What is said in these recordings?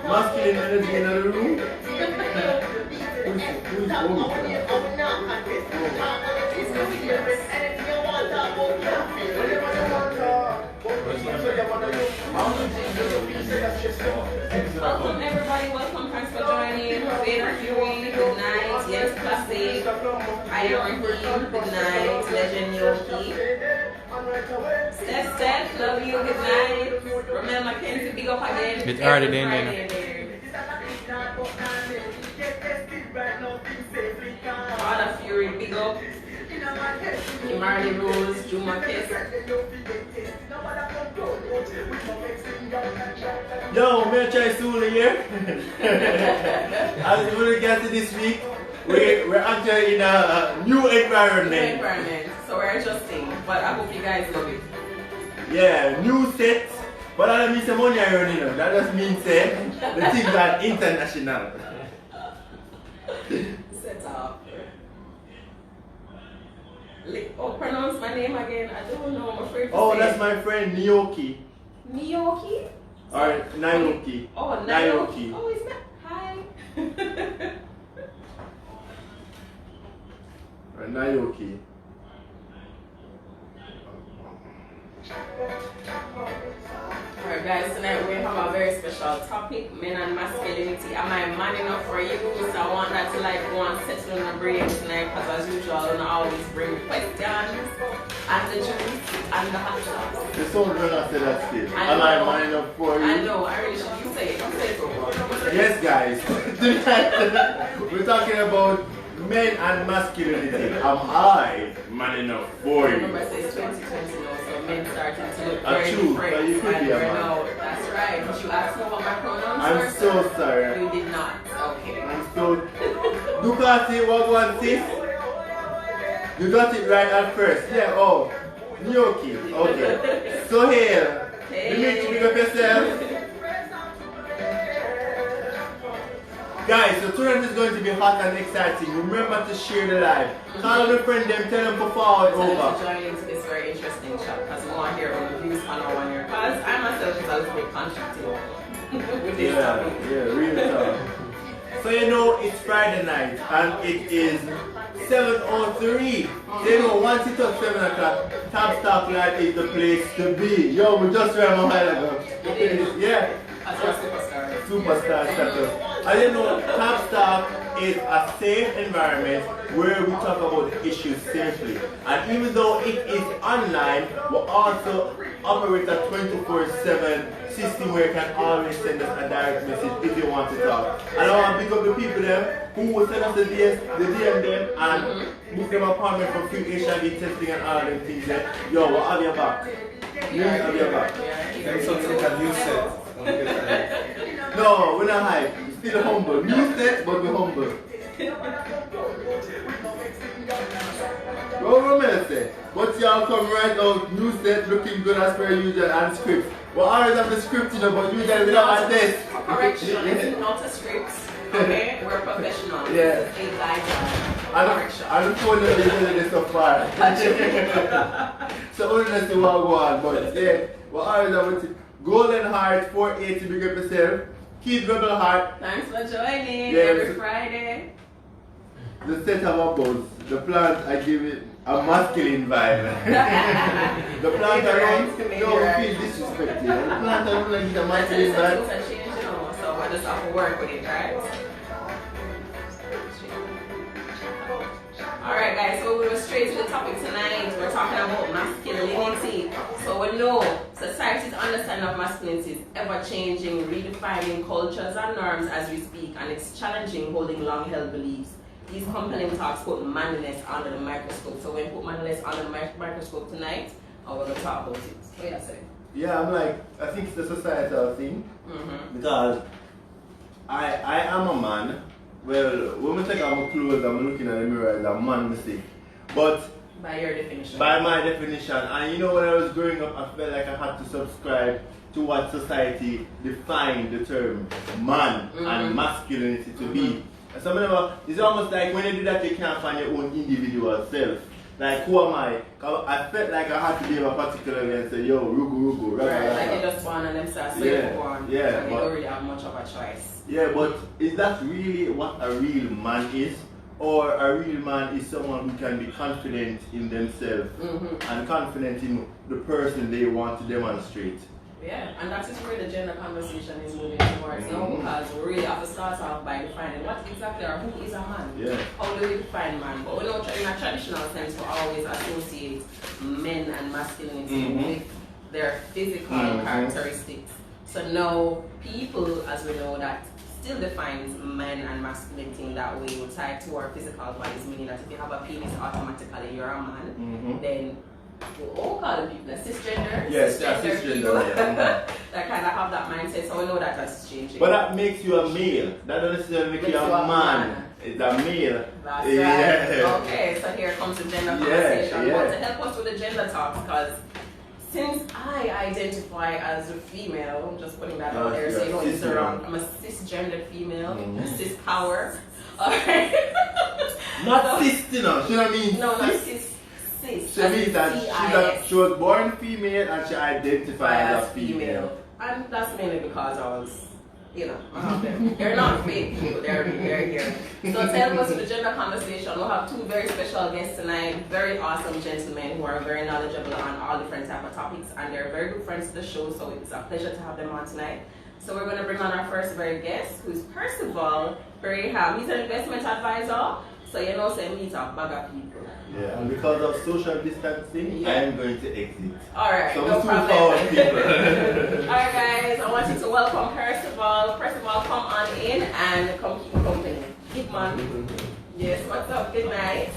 Masculine energy in the room. Who's Welcome everybody, welcome, thanks for joining. Vader Fury, good night. Yes, Classic, Iron King, good night. Legend Yoki. Steph, love you, good night. Remember, Kenzie, big up again. It's already there. Father Fury, big up. Marley Rose, Juma Kiss. Yo, may I try soon here? As we get to this week, we're actually in a new environment. So we're adjusting, but I hope you guys love it. Yeah, new set. But I don't mean some money around, you know. That just means the things are international. Set up. Oh, pronounce my name again. I don't know. I'm afraid to say That's my friend Niyoki. Niyoki? Or Nayoki. Oh, Nayoki. Oh, is that? Hi. Or Nayoki. Alright guys, tonight we have a very special topic, men and masculinity. Am I man enough for you? So I want that to like go and settle in the brain tonight, because as usual I don't always bring the questions and the juice and the hot sauce. The sound gonna say that still. Am I man enough for you? I know, I really should. You say it. You say it so. Yes guys, tonight we're talking about men and masculinity. Am I man enough for you? Remember I say it's 2020 now, so men starting to look very True, different. but you could be a man. Now. That's right. Did you ask me what my pronouns I'm were? so sorry. You did not. Okay. I'm so Ducati what one sis? You got it right at first. Yeah, oh. Niyoki. Okay. So here. You big up yourself. Guys, so tonight is going to be hot and exciting. Remember to share the live. Call your friend them, tell them to forward over. Thanks for joining into this very interesting chat, because we want to hear all the views on our 1 year. Because I myself is a little bit conflicted with this topic. Yeah, real talk. So you know it's Friday night and it is 7:03. You know once it touches 7 o'clock, tabstalk Live is the place to be. Yo, we just ran a while ago. Yeah. As a superstar. Superstar status. And you know, tabstalk is a safe environment where we talk about the issues safely. And even though it is online, we also operate a 24/7 system where you can always send us a direct message if you want to talk. And I want to pick up the people there who will send us the DM them and book them appointment for free HIV testing and all them things there. Yo, we'll have your back. We'll have your back. That's something that you said. No, we're not hype. We're still humble. New set, but we're humble. What will I say? But y'all come right out, new set, looking good as per usual, and script. We always have the script, you know, but you guys don't have this. Correction, it's not a script. Okay? We're professionals. Yeah. It's a guideline. Correction. I don't know if you're doing this so far. So only let's see what go on, but yeah, we always have it. Golden Heart 480, big up yourself. Keith Rebel Heart. Thanks for joining every Friday. The set of our boats. The plant, I give it a masculine vibe. The plant around, don't feel disrespected. The plant around like a masculine vibe. Things are changing, you know, so we're just have to work with it, right? Alright guys, so we'll go straight to the topic tonight. We're talking about masculinity. So we know society's understanding of masculinity is ever changing, redefining cultures and norms as we speak, and it's challenging holding long-held beliefs. These compelling talks put manliness under the microscope. So we're going to put manliness under the microscope tonight, and we're going to talk about it. What do you say? Yeah, I'm like, I think it's the societal thing. Because I am a man, Well, when I take off my clothes, I'm looking at the mirror as a man mistake. But By your definition. by my definition, and you know when I was growing up, I felt like I had to subscribe to what society defined the term man and masculinity to be. And some of them, it's almost like when you do that, you can't find your own individual self. Like, who am I? 'Cause I felt like I had to be a particular way and say, yo, rugu, right, like you just born and them start so you're born. Yeah, and you don't really have much of a choice. Yeah, but is that really what a real man is? Or a real man is someone who can be confident in themselves and confident in the person they want to demonstrate? Yeah, and that is where the gender conversation is moving towards now, because we really have to start off by defining what exactly or who is a man. Yeah. How do we define man? But we know in a traditional sense we always associate men and masculinity with their physical characteristics. So now people, as we know, that still defines men and masculinity in that way, will tie to our physical bodies, meaning that if you have a penis, automatically you're a man. Then we all call the people cisgender. Yes, cisgender. Yeah. That kind of have that mindset, so we know that that's changing. But that makes you a male. That doesn't necessarily make you a man. It's a male. That's right. Okay, so here comes the gender conversation. Yeah. But to help us with the gender talk, because since I identify as a female, I'm just putting that out there so you know it's around. I'm a cisgender female, cis power. Alright. Not cis, you know. She don't mean no, not cis. cis. She means that she was born female and she identified as female. And that's mainly because I was, you know, I have them. They're not fake people, they're here. So to help us with the gender conversation, we'll have two very special guests tonight, very awesome gentlemen who are very knowledgeable on all different type of topics, and they're very good friends to the show, so it's a pleasure to have them on tonight. So we're going to bring on our first very guest, who's Percival Graham. He's an investment advisor, so you know, say meet up bag of people. Yeah, and because of social distancing, I am going to exit. Alright, so no problem. Alright guys, I want you to welcome Percival. Percival, come on in and come keep company. Keep on. Yes, what's up? Good night.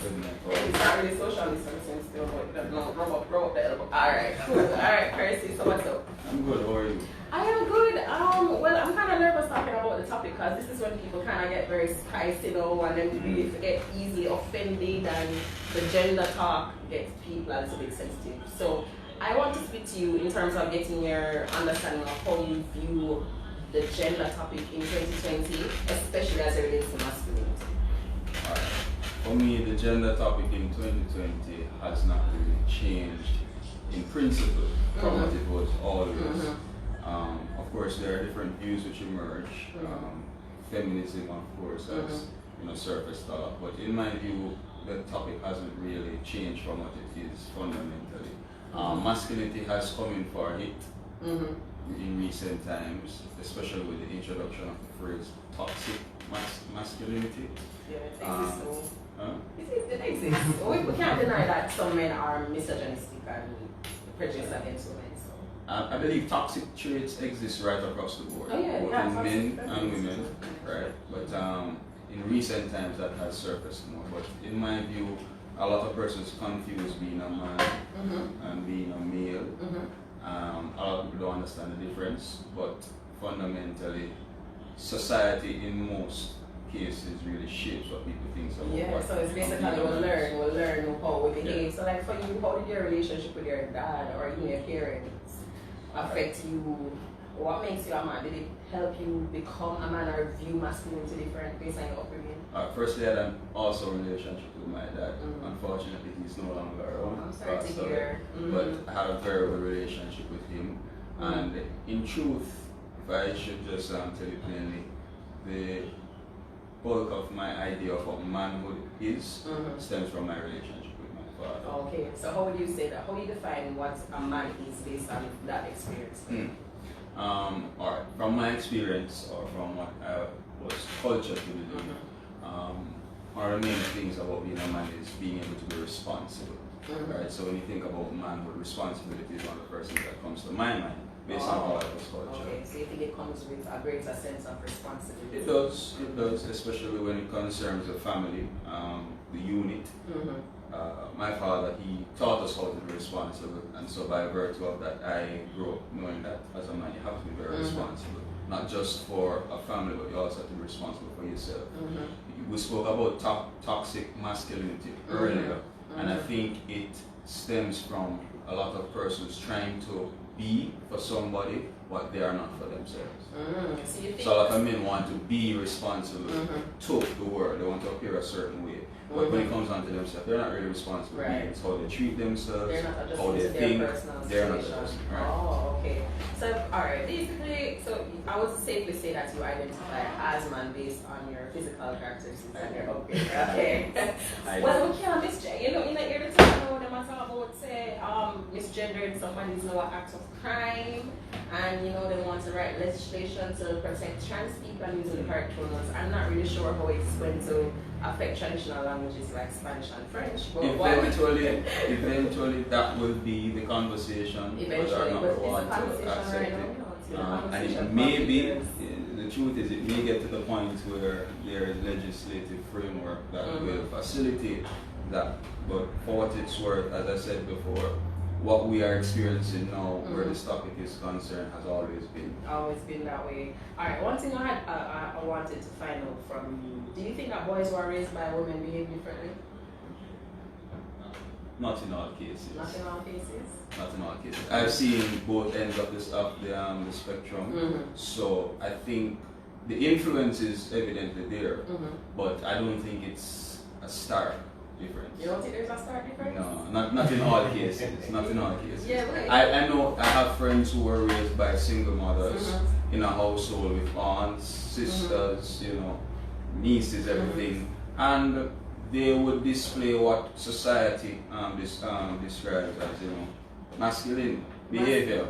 It's not really social distancing still, but no, rub up the elbow. Alright, cool. Alright, Percy, so what's up? I'm good, how are you? I am good. Well, I'm kind of nervous talking about the topic because this is when people kind of get very spicy, you know, and then really get easily offended, and the gender talk gets people a little bit sensitive. So I want to speak to you in terms of getting your understanding of how you view the gender topic in 2020, especially as it relates to masculinity. Alright. For me, the gender topic in 2020 has not really changed in principle from what it was always. Of course, there are different views which emerge. Feminism, of course, has surface thought. But in my view, the topic hasn't really changed from what it is fundamentally. Masculinity has come in for a hit in recent times, especially with the introduction of the phrase toxic masculinity. Yeah, it exists. It exists. We can't deny that some men are misogynistic and prejudiced against women. I believe toxic traits exist right across the board, both in men and women, right? But in recent times that has surfaced more. But in my view, a lot of persons confuse being a man and being a male. A lot of people don't understand the difference, but fundamentally, society in most cases really shapes what people think about. Yeah, so it's basically we'll learn how we behave. So like for you, how did your relationship with your dad or even your parents affect you? What makes you a man? Did it help you become a man or view masculinity different based on your upbringing? Firstly, I had an awesome relationship with my dad. Unfortunately, he's no longer around. I'm sorry to hear. But I had a very good relationship with him. And in truth, if I should just tell you plainly, the bulk of my idea of what manhood is stems from my relationship with my father. Okay, so how would you say that? How do you define what a man is based on that experience? Alright, from my experience or from what I was cultured to believe, one of the main things about being a man is being able to be responsible. Right? So when you think about manhood, responsibility is one of the first things that comes to my mind based on how I was cultured. Okay, so you think it comes with a greater sense of responsibility? It does, especially when it concerns the family, the unit. My father, he taught us how to be responsible, and so by virtue of that, I grew up knowing that as a man you have to be very responsible. not just for a family, but you also have to be responsible for yourself. We spoke about toxic masculinity earlier, and I think it stems from a lot of persons trying to be for somebody what they are not for themselves. So a lot of men want to be responsible to the world. They want to appear a certain way. But when it comes down to themselves, they're not really responsible. Right. It's how they treat themselves, They're not how they think. They're not situation. right. Oh, okay. So, alright, basically, so I would safely say that you identify as man based on your physical characteristics and your upgrade. Okay. Well, we can't misgender. You know, here to talk about them and talk about, say, misgendering somebody's no act of crime, and you know, they want to write legislation to protect trans people and using the correct pronouns. I'm not really sure how it's going to affect traditional languages like Spanish and French. But eventually that will be the conversation. Eventually, but it's a conversation right now. And it may be, the truth is, it may get to the point where there is legislative framework that will facilitate that. But for what it's worth, as I said before, what we are experiencing now, where this topic is concerned, has always been. Always been that way. Alright, one thing I wanted to find out from you, do you think that boys who are raised by women behave differently? Not in all cases. Not in all cases? Not in all cases. I've seen both ends of the spectrum. So I think the influence is evidently there, but I don't think it's a stark difference. You don't think there's a stark difference? No, not in all cases. Not in all cases. Yeah, but I know I have friends who were raised by single mothers in a household with aunts, sisters, you know, nieces, everything, and they would display what society describes as, you know, masculine behavior.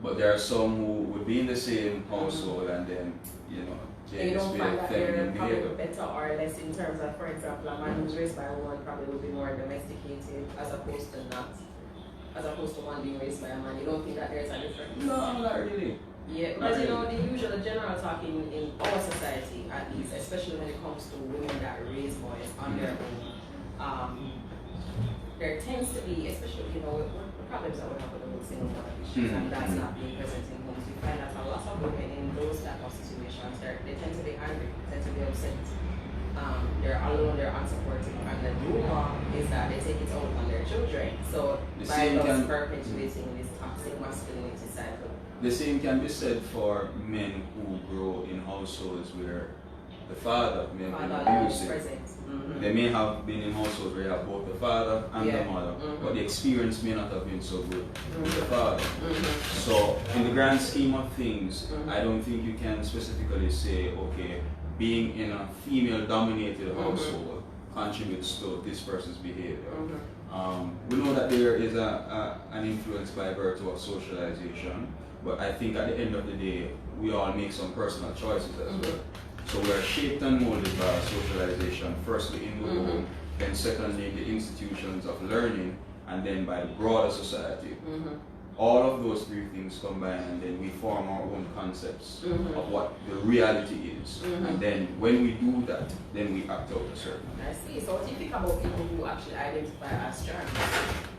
But there are some who would be in the same household and then, you know, they don't display find that they're feminine probably behavior. better or less in terms of, for example, a man who's raised by a woman probably would be more domesticated as opposed to not, as opposed to one being raised by a man. You don't think that there's a difference? No, not really. Yeah, because you know, the usual general talk in our society, at least, especially when it comes to women that raise boys on their own, there tends to be, especially, you know, the problems that we have with the single mother issues, and that's not being present in homes. We find that a lot of women in those type of situations, they tend to be angry, tend to be upset. They're alone, they're unsupported, and the rumor is that they take it out on their children. So by thus perpetuating this toxic masculinity cycle. The same can be said for men who grow in households where the father may have been abusive. They may have been in households where you have both the father and the mother, but the experience may not have been so good with the father. So in the grand scheme of things, I don't think you can specifically say, okay, being in a female-dominated household contributes to this person's behavior. We know that there is an influence by virtue of socialization, but I think at the end of the day, we all make some personal choices as well. So we are shaped and molded by socialization, firstly in the home, then secondly in the institutions of learning, and then by the broader society. All of those three things combine, and then we form our own concepts of what the reality is. And then when we do that, then we act out a certain way. I see. So what do you think about people who actually identify as trans?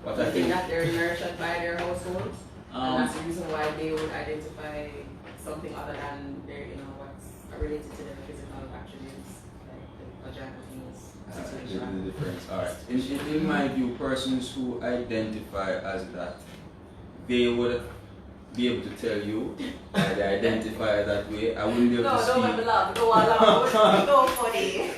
But Do I you think that they're nurtured by their households? And that's the reason why they would identify something other than their, you know, what's related to their physical attributes, like the vagina, penis, situation. The difference. Alright. In my view, persons who identify as that, they would be able to tell you that they identify that way. I wouldn't be able to speak. No, don't laugh. Go along. Go funny.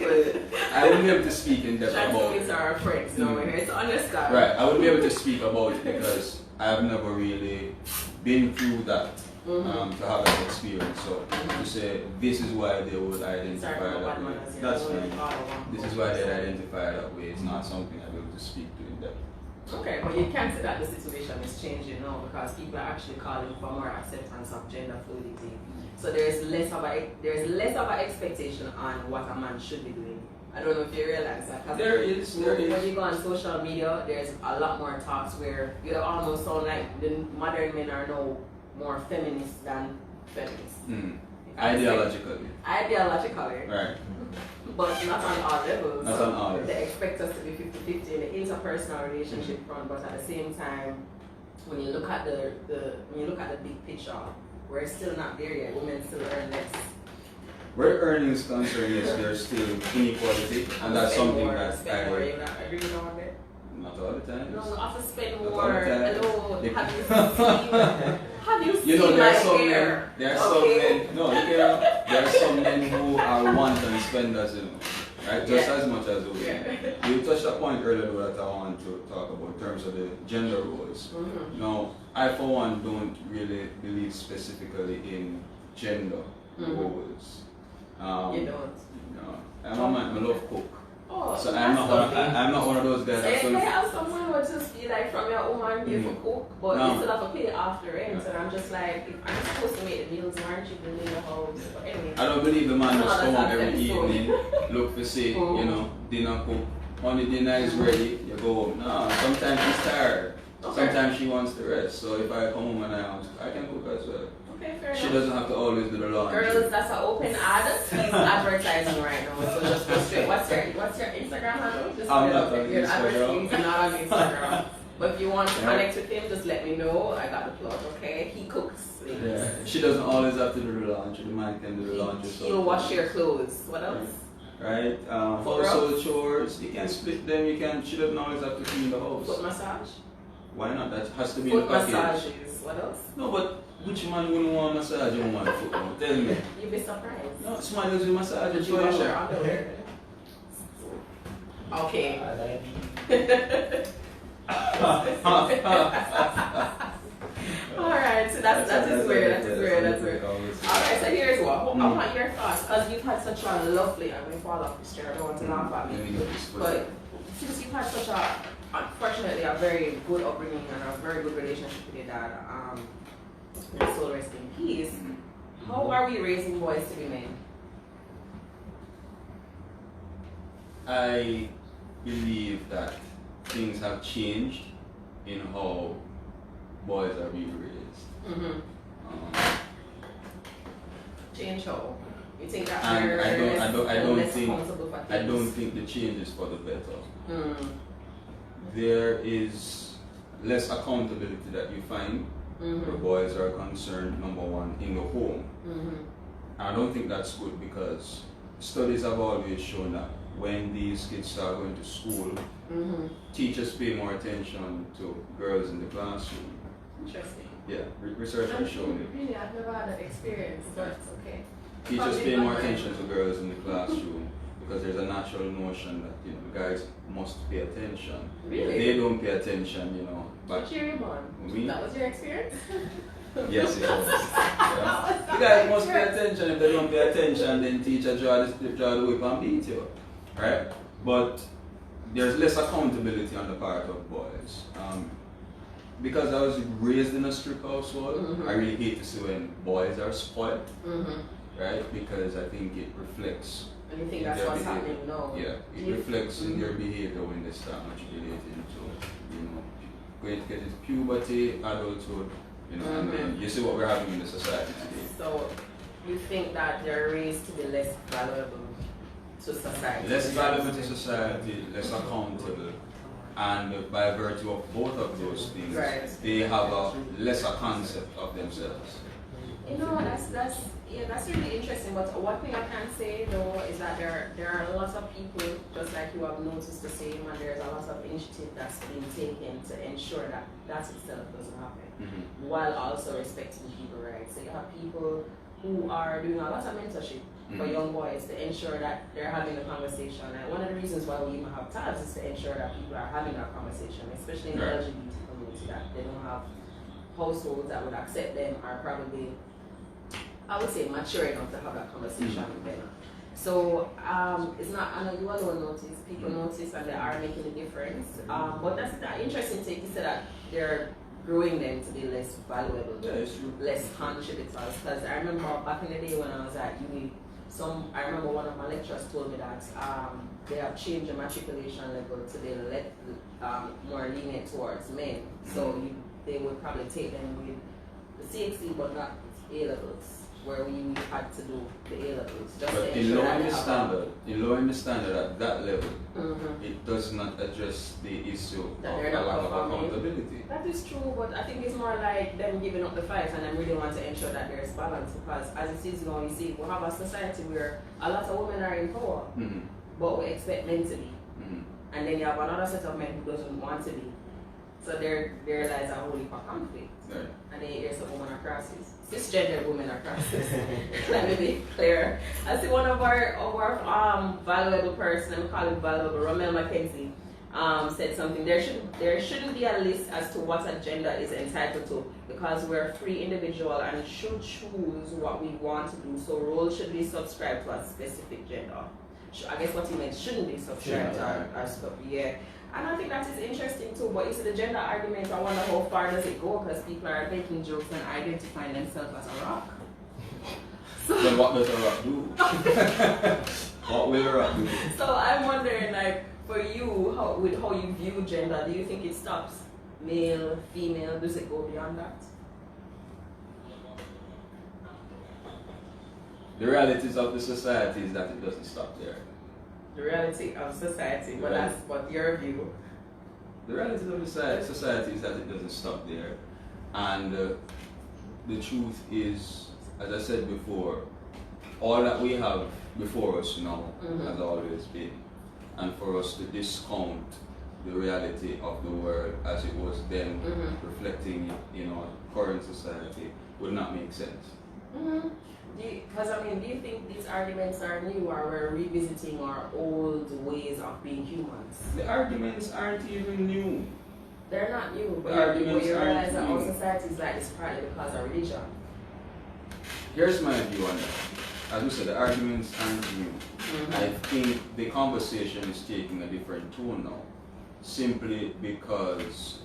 I wouldn't be able to speak in depth about it. Trans are our friends, so we're here to understand. Right, I wouldn't be able to speak about it because I've never really been through that to have that experience. So to say this is why they would identify that way, that's fine. This is why they identify that way. It's not something I'd be able to speak to in depth. Okay, but you can't say that the situation is changing now because people are actually calling for more acceptance of gender fluidity. So there's less of a expectation on what a man should be doing. I don't know if you realize that. There is. When you go on social media, there's a lot more talks where you almost sound like the modern men are now more feminist than feminists. Ideologically. Ideologically. Right. But not on all levels. Not on all levels. They expect us to be 50-50 in the interpersonal relationship front, but at the same time, when you look at the big picture, we're still not there yet. Women still earn less. Where earnings concerned, yes, there's still inequality, and that's something that spend more. You not agree with all of it? not all the time. No, I have to spend Not all more. the time. Hello, They- have you seen there my are some hair? men. There are some men. No, there are some men who are wanton spenders, right? Just as much as women. Yeah. You touched a point earlier that I want to talk about in terms of the gender roles. Mm-hmm. Now, I for one don't really believe specifically in gender roles. You don't. No, I'm a man. I love cook. Oh, So that's lovely. I'm not one of those guys So that's if going they have someone who just be like from your woman, you can cook, but No. you still have to pay after rent. And I'm just like, if I'm supposed to make the meals, why aren't you building the house? But anyway. I don't believe the man No, just that's come up not every episode. evening, look for say, dinner cook. When the dinner is ready, you go home. No, sometimes she's tired. Okay. Sometimes she wants to rest. So if I come home and I can cook as well. Okay, fair She enough. doesn't have to always do the laundry. Girls, that's an open ad. He's advertising right now. So just go straight. What's your Instagram handle? Just I'm put it not up there. on You're Instagram. advertising, not on Instagram. But if you want to Yeah. connect with him, just let me know. I got the plug, okay? He cooks. Yeah. She doesn't always have to do the laundry. The man can do the laundry. He'll wash your clothes. What else? Right? Household chores, you can split them. She doesn't always have to clean the house. Foot massage. Why not? That has to be in Foot the package. massages. What else? No, but which man wouldn't want to massage your woman's foot? Now? Tell me. You'd be surprised. No, smile as you massage Did it. you wash your underwear? Okay. Alright, so that is weird. Alright, so here's what. I want your thoughts, because you've had such a lovely, I'm going to fall off this chair, I don't want to laugh at me. But since you've had such a, unfortunately, a very good upbringing and a very good relationship with your dad, and soul rest in peace, how are we raising boys to be men? I believe that things have changed in how boys are being raised. Change how? You think that And we're I don't less think responsible for things? I don't think the change is for the better. Mm. There is less accountability that you find where boys are concerned, number one, in the home. And I don't think that's good because studies have always shown that when these kids start going to school, teachers pay more attention to girls in the classroom. Interesting. Yeah, research has shown it. Really, I've never had that experience, but it's okay. Teachers pay more attention to girls in the classroom because there's a natural notion that the guys must pay attention. Really? If they don't pay attention, but What year you born? Me? That was your experience? yes, it was. Yeah. The guys must pay attention. If they don't pay attention, then teacher draw the whip and beat you, right? But there's less accountability on the part of boys. Because I was raised in a strict household, I really hate to see when boys are spoiled, right? Because I think it reflects. And you think in that's their what's behavior. happening? No. Yeah, it reflects in their behavior when they start matriculating to, going to get into puberty, adulthood, and then you see what we're having in the society today. So you think that they're raised to be less valuable to society? Less valuable to society, less accountable, and by virtue of both of those things, they have a lesser concept of themselves. That's really interesting. But one thing I can say though is that there are a lot of people, just like you have noticed the same, and there's a lot of initiative that's being taken to ensure that that itself doesn't happen, while also respecting people's rights. So you have people who are doing a lot of mentorship for young boys to ensure that they're having a conversation. And one of the reasons why we even have tabs is to ensure that people are having that conversation, especially in the LGBT community, that they don't have households that would accept them are probably, I would say, mature enough to have that conversation with them. So it's not, I know you alone notice, people notice and they are making a difference. But that's that interesting take. You said that they're growing them to be less valuable, less contributors. Because I remember back in the day when I was at uni, I remember one of my lecturers told me that they have changed the matriculation level to be more lenient towards men. So they would probably take them with the CXC but not A levels. where we had to do the A-levels. Just But to in ensure lowering that the they standard, in lowering the standard at that level, Mhm. it does not address the issue That of they're a not lack of performing. accountability. That is true, but I think it's more like them giving up the fight and them really want to ensure that there is balance, because as it is now, you see, we have a society where a lot of women are in power, Mhm. but we expect men to be. Mhm. And then you have another set of men who doesn't want to be. So there lies a whole heap of conflict. Right. And then there's a woman are crisis. Cisgender women are crisis. Let me be clear. I see one of our valuable person, we call him valuable, Romel Mackenzie, said something. There shouldn't be a list as to what a gender is entitled to, because we're a free individual and should choose what we want to do. So roles should be subscribed to a specific gender. I guess what he meant, shouldn't be subscribed to our stuff. Yeah. And I think that is interesting too, but you see the gender argument, I wonder how far does it go, because people are making jokes and identifying themselves as a rock. Then what does a rock do? What will a rock do? So I'm wondering, like, for you, with how you view gender, do you think it stops male, female? Does it go beyond that? The realities of the society is that it doesn't stop there. The reality of society, but that's what your view. The realities of the society is that it doesn't stop there. And the truth is, as I said before, all that we have before us now has always been. And for us to discount the reality of the world as it was then, reflecting in our current society, would not make sense. Because do you think these arguments are new, or we're revisiting our old ways of being humans? The arguments aren't even new. They're not new, but The arguments you realize aren't that new. our society is like this partly because of religion. Here's my view on that. As we said, the arguments aren't new. I think the conversation is taking a different tone now, simply because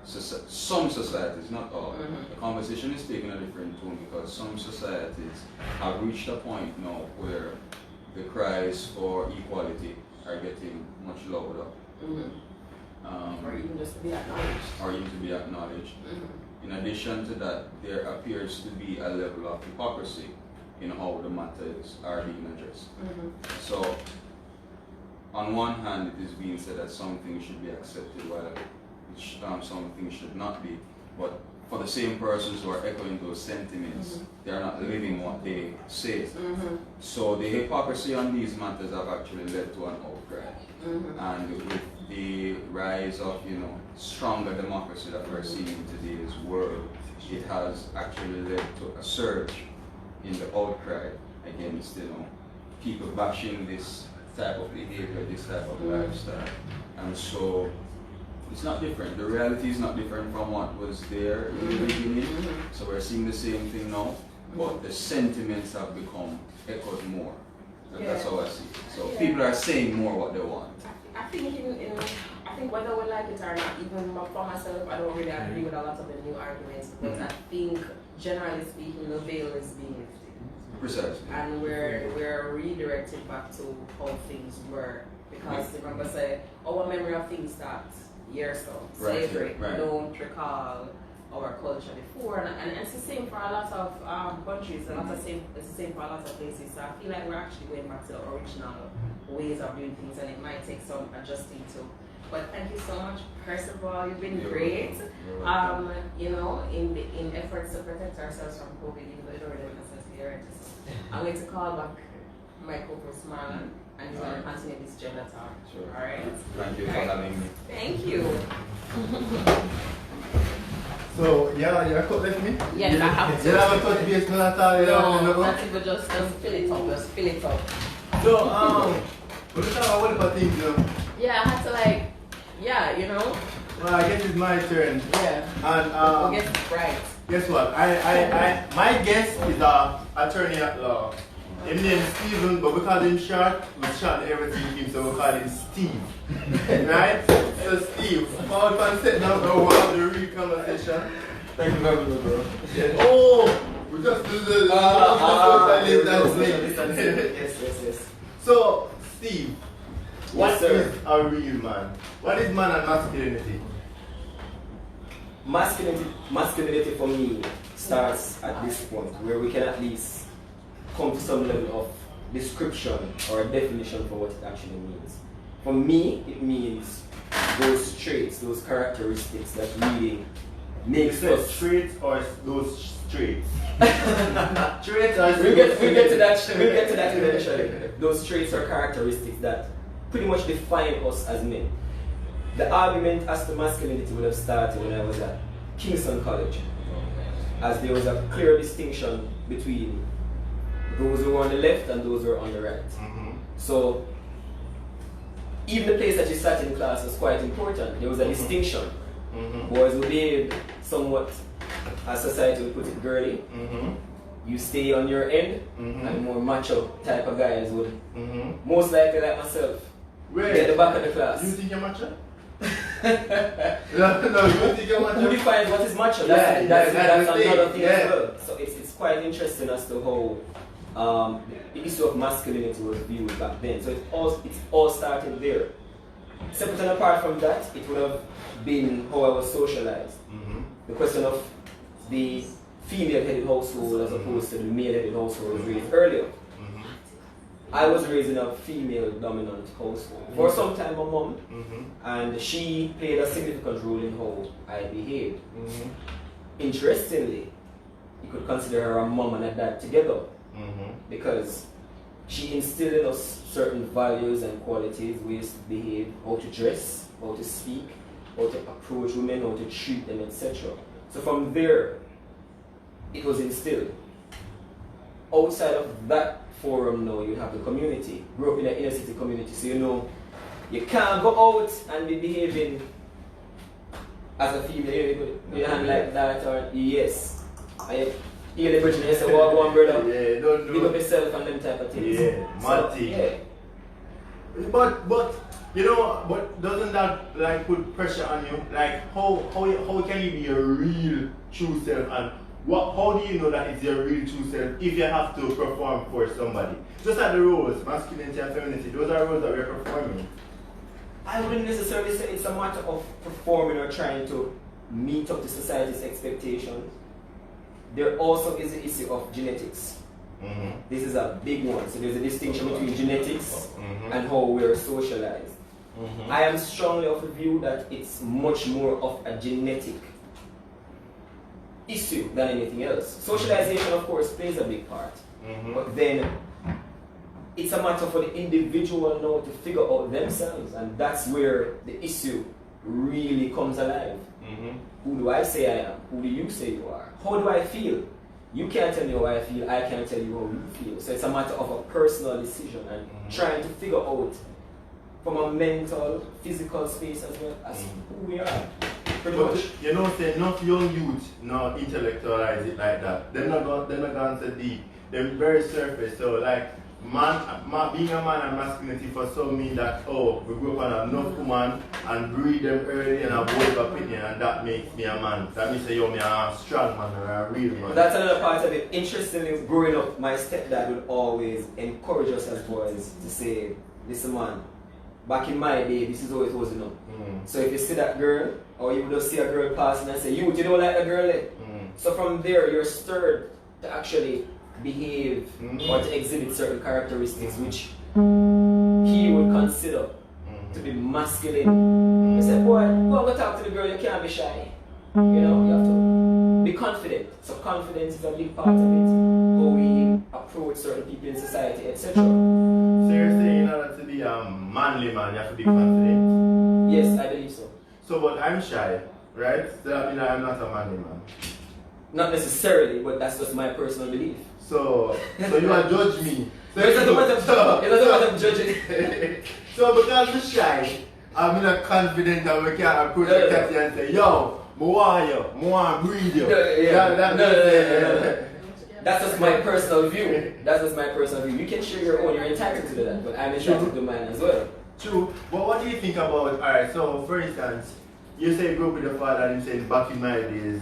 some societies, not all, the conversation is taking a different tone because some societies have reached a point now where the cries for equality are getting much louder. Or even just to be acknowledged. In addition to that, there appears to be a level of hypocrisy in how the matters are being addressed. So, on one hand, it is being said that some things should be accepted while some things should not be. But for the same persons who are echoing those sentiments, they are not living what they say. So the hypocrisy on these matters have actually led to an outcry. And with the rise of stronger democracy that we're seeing in today's world, it has actually led to a surge in the outcry against people bashing this type of behavior, this type of lifestyle. And so it's not different. The reality is not different from what was there in the beginning. So we're seeing the same thing now, but the sentiments have become echoed more. That's how I see it. So people are saying more what they want. I think whether we like it or not, even for myself, I don't really agree with a lot of the new arguments, because I think, generally speaking, the veil is being lifted. Precisely. And we're redirected back to how things were. Because remember, our memory of things starts years ago. Slavery. We don't recall our culture before, and it's the same for a lot of countries. It's the same for a lot of places. So I feel like we're actually going back to the original ways of doing things, and it might take some adjusting to. But thank you so much. First of all, you've been great. In efforts to protect ourselves from COVID, even though it already necessary. I'm going to call back my co-host Marlon, and he's going to continue this gender talk. Sure. All right. Thank you for having me. Thank you. So, you left me? Yes, I have to. You have a touch base on that all? No, not even just fill it up. Just fill it up. So, we're talking about what things, Yeah, I had to Well, I guess it's my turn. Yeah. And I guess it's right. Guess what? My guest is a attorney at law. His name is Steven, but we call him short. We short everything with him, so we call him Steve. Right? So Steve, forward for setting up we'll have the real conversation. Thank you very much, bro. Yeah. Oh! We just do the Yes. So, Steve, what sir. is a real man? What is man and masculinity? Masculinity for me starts at this point, where we can at least come to some level of description or a definition for what it actually means. For me, it means those traits, those characteristics that really makes us traits or those traits. Traits are we'll get to that eventually. Those traits or characteristics that pretty much define us as men. The argument as to masculinity would have started when I was at Kingston College, as there was a clear distinction between those who were on the left and those who were on the right. So even the place that you sat in class was quite important. There was a distinction. Boys would behave somewhat, as society would put it, girly. You stay on your end, and more macho type of guys would most likely, like myself, be at the back of the class. You think you're macho? no, you think you're macho? Who defines what is macho? That's another thing as well. So it's quite interesting as to how the issue of masculinity was viewed back then. So it's all started there. Separate and apart from that, it would have been how I was socialized. The question of the female-headed household as opposed to the male-headed household was raised earlier. I was raised in a female-dominant household. For some time, my mom, and she played a significant role in how I behaved. Interestingly, you could consider her a mom and a dad together, because she instilled in us certain values and qualities, ways to behave, how to dress, how to speak, how to approach women, how to treat them, etc. So from there, it was instilled. Outside of that forum now, you have the community. Grew up in an inner city community, so you know you can't go out and be behaving as a female. You put your hand like that, or yes. You the bridge and you say, well, one brother, yeah, don't pick up yourself and them type of things. Yeah, so, yeah. But you know, but doesn't that like put pressure on you? Like how can you be your real true self, and how do you know that it's your real true self if you have to perform for somebody? Just like the roles, masculinity and femininity, those are roles that we're performing. I wouldn't necessarily say it's a matter of performing or trying to meet up to society's expectations. There also is the issue of genetics. This is a big one. So there's a distinction between genetics and how we're socialized. I am strongly of the view that it's much more of a genetic issue than anything else. Socialization, of course, plays a big part. But then it's a matter for the individual now to figure out themselves, and that's where the issue really comes alive. Who do I say I am? Who do you say you are? How do I feel? You can't tell me how I feel, I can't tell you how you feel. So it's a matter of a personal decision and trying to figure out from a mental, physical space as well as who we are. Pretty much. You know, say enough young youth now intellectualize it like that. They're not going so deep. They're very surface. So like being a man and masculinity for some mean that we grew up on enough woman and breed them early and have both opinion, and that makes me a man. That means say me a strong man or a real man. That's another part of it. Interestingly, growing up, my stepdad would always encourage us as boys to say, listen man, back in my day, this is how it was, you know. So if you see that girl, or you would just see a girl passing and say, you don't like a girl, eh? So from there, you're stirred to actually behave or to exhibit certain characteristics which he would consider to be masculine. He said, boy, go and talk to the girl, you can't be shy. You know, you have to be confident. So confidence is a big part of it. How we approach certain people in society, etc. So you're saying in order to be a manly man, you have to be confident? Yes, I believe so. So, but I'm shy, right? So that means I'm not a manly man. Not necessarily, but that's just my personal belief. So you are judge me. So it doesn't matter judging. So because I'm shy, I'm not confident that we can approach the taxi and say, yo, I want to breathe you. No. That's just my personal view. You can share your own, you're entitled to that, but I'm entitled to mine as well. True. But what do you think about, alright, so for instance, you say you grew up with your father and you said back in my days,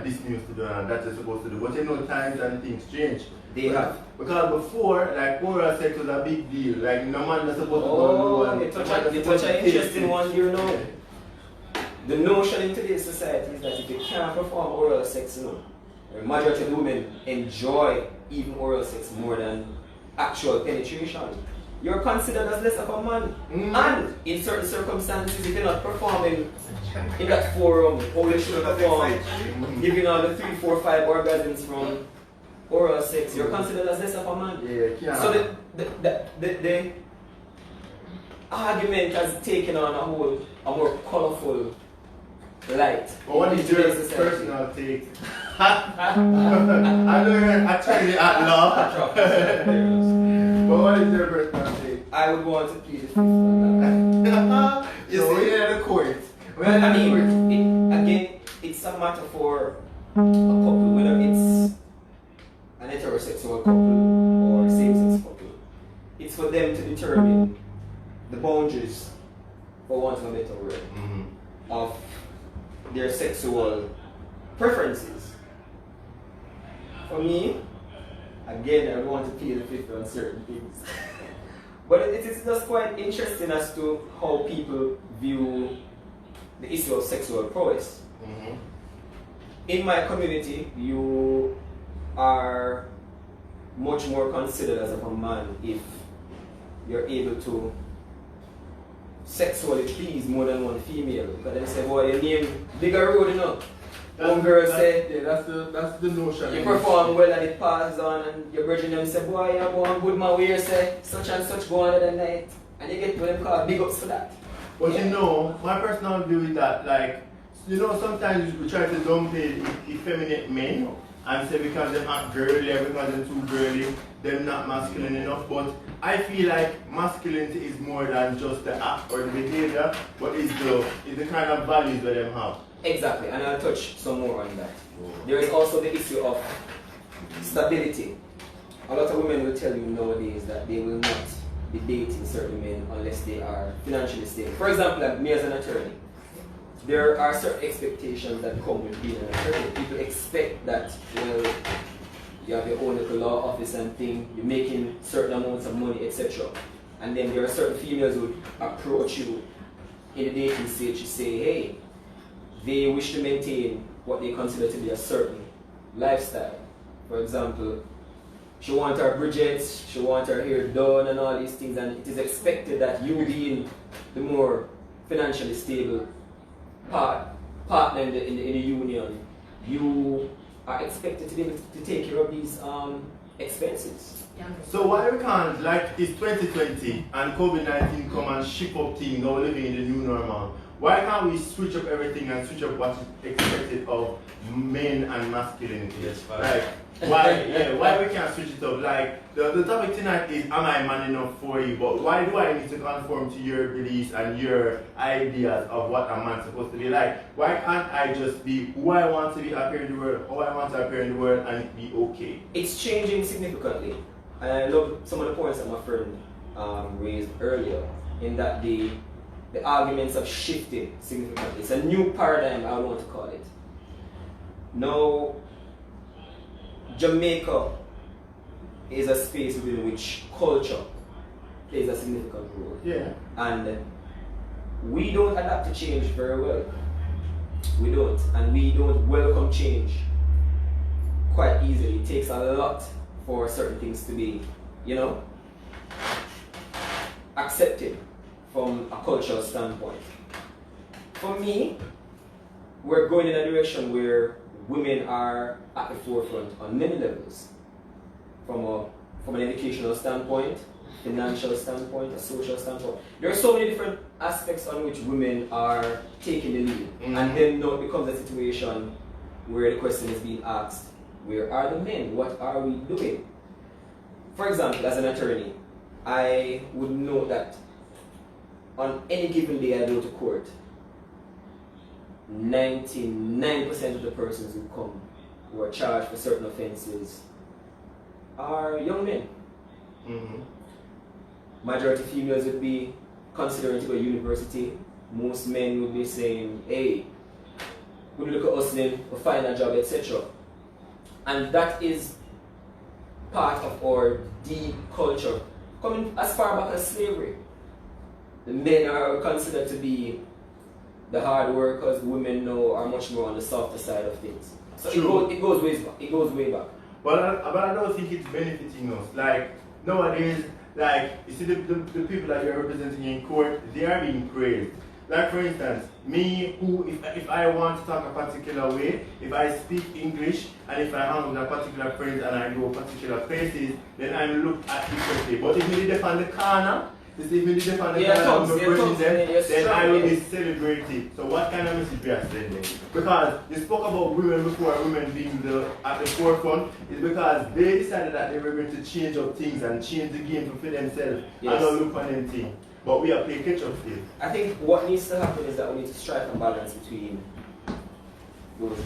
this news to do and that you're supposed to do. But you know times and things change. They have. Because before, like oral sex was a big deal. Like no man is supposed to go and you touch an interesting one here now. The notion in today's society is that if you can't perform oral sex, you know, the majority of the women enjoy even oral sex more than actual penetration, you're considered as less of a man. And in certain circumstances, if you're not performing in that forum, how you should perform, giving all the 3, 4, 5 orgasms from oral sex, you're considered as less of a man. Yeah. So the argument has taken on a more colorful light. But what is your personal take? I know you're actually at law. But what is your personal take? I would want to plead the fifth on that. So we're at the court. Well, I mean, again, it's a matter for a couple, whether it's an heterosexual couple or a same-sex couple. It's for them to determine the boundaries, for want of a better word, of their sexual preferences. For me, again, I want to plead the fifth on certain things. But it is just quite interesting as to how people view the issue of sexual prowess. In my community, you are much more considered as a man if you're able to sexually please more than one female. Because they say, boy, your name bigger road, you know. One girl say, yeah, that's the notion. you perform well and it passes on, and your brethren them say, boy, you go on good man, where you say such and such go on the night, and you get to them called big ups for that. But you know, my personal view is that, like, you know, sometimes we try to downplay effeminate men and say because they're not girly or because they're too girly, they're not masculine enough. But I feel like masculinity is more than just the act or the behavior, but it's the kind of values that them have. Exactly, and I'll touch some more on that. There is also the issue of stability. A lot of women will tell you nowadays that they will not be dating certain men unless they are financially stable. For example, like me as an attorney, there are certain expectations that come with being an attorney. People expect that, well, you have your own little law office and thing, you're making certain amounts of money, etc. And then there are certain females who approach you in the dating stage to say, hey, they wish to maintain what they consider to be a certain lifestyle. For example, she wants her Bridgets, she wants her hair done and all these things, and it is expected that you being the more financially stable partner in the union, you are expected to be able to take care of these expenses. Yeah. So why we can't, like it's 2020 and COVID-19 come and ship up things, now living in the new normal, why can't we switch up everything and switch up what is expected of men and masculinity? Yes, like, why we can't switch it up? Like, the topic tonight is, am I man enough for you? But why do I need to conform to your beliefs and your ideas of what a man's supposed to be like? Why can't I just be who I want to be appear in the world, how I want to appear in the world, and it be okay? It's changing significantly. And I love some of the points that my friend raised earlier, in that the arguments have shifted significantly. It's a new paradigm, I want to call it. Now, Jamaica is a space within which culture plays a significant role. Yeah. And we don't adapt to change very well. We don't. And we don't welcome change quite easily. It takes a lot for certain things to be, accepted from a cultural standpoint. For me, we're going in a direction where women are at the forefront on many levels. From an educational standpoint, financial standpoint, a social standpoint. There are so many different aspects on which women are taking the lead. And then now it becomes a situation where the question is being asked, where are the men? What are we doing? For example, as an attorney, I would know that on any given day I go to court, 99% of the persons who come who are charged for certain offenses are young men. Majority females would be considering to go to university. Most men would be saying, hey, we look at hustling, we'll find a job, etc. And that is part of our deep culture, coming as far back as slavery. The men are considered to be the hard workers, the women now are much more on the softer side of things. So True. it goes way back. It goes way back. But I don't think it's benefiting us. Like nowadays, like you see the people that you're representing in court, they are being praised. Like for instance, me who if I want to talk a particular way, if I speak English and if I hang with a particular friend and I go particular places, then I'm looked at differently. But if you defend the corner, if you defend the corner of the president, then I will be celebrated. So what kind of message we are sending? Because you spoke about women before, women being at the forefront, is because they decided that they were going to change up things and change the game for themselves and not look for them things. But we are playing catch-up still. I think what needs to happen is that we need to strike a balance between those